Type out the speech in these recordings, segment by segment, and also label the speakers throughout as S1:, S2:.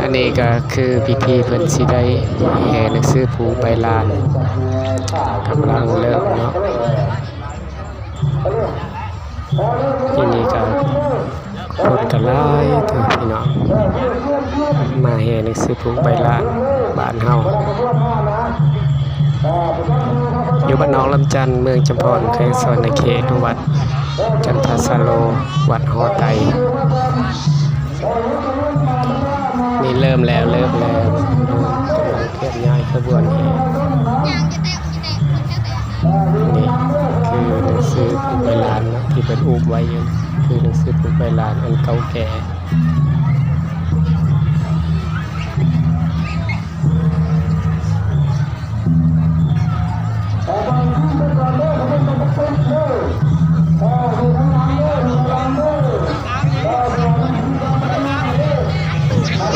S1: อันนี้ก็คือพี่ๆเพิ่นสิได้แห่หนังสือผูกใบลานกำลังเริ่มเนาะที่นี่ก็คนก็หลายเถอะพี่น้องมาแห่หนังสือผูกใบลานบ้านเฮาอยู่บ้านน้องลำจันเมืองจำพรแขวงสวรรณเขตวัดจันทสโลวัดหอไตนี่เริ่มแล้วกำลังเคลื่อนย้ายขบวนแห่นี่คือหนังสือผูกใบลานนะที่เป็นอูบไว้อยู่คือหนังสือผูกใบลานอันเก่าแก่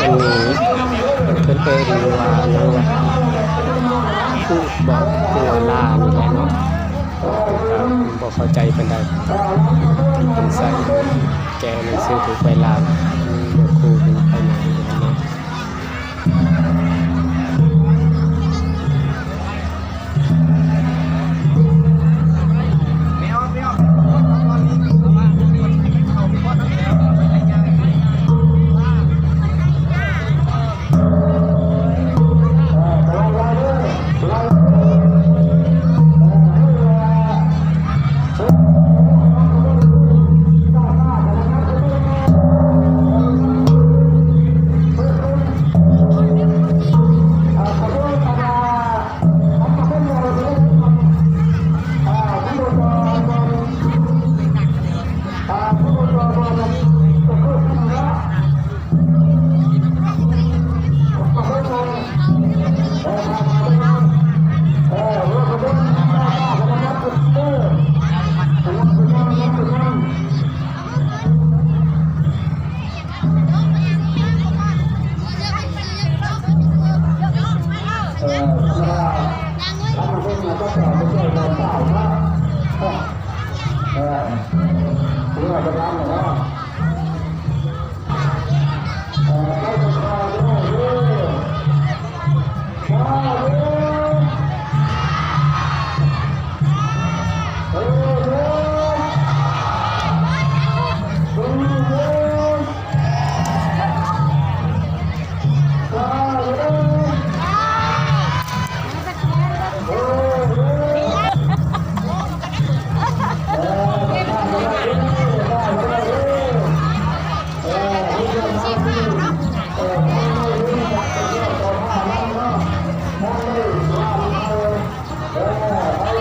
S1: อันนี้เพิ่นเอิ้นว่ายังว่าพูดบอกตัวลานี่แหละเนาะบ่เข้าใจปานใดที่เพิ่นใส่แกหนังสือผูกใบลานเดี๋ยวครูเพิ่นไปไหนเนาะ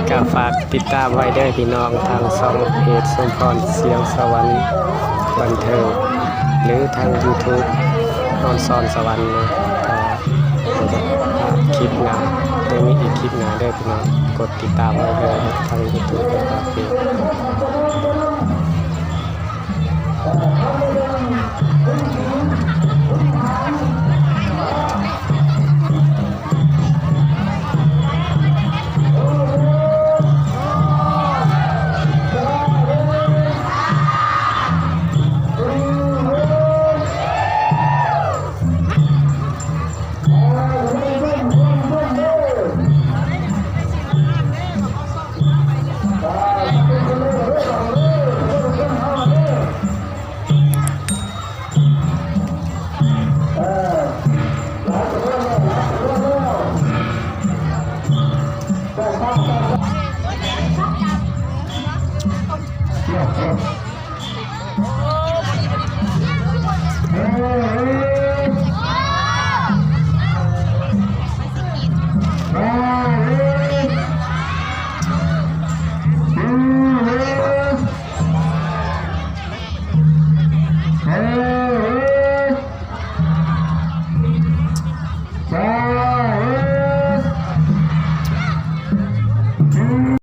S1: ก็ฝากติดตามไว้เด้อพี่น้องทางช่องเพจสมพรเสียงสวรรค์บันเทิงหรือทาง YouTube นอนซอนสวรรค์นะคลิปหน้าเดี๋ยวมีอีกคลิปหน้าเด้อพี่น้องกดติดตามไว้เลยทาง YouTube นะครับ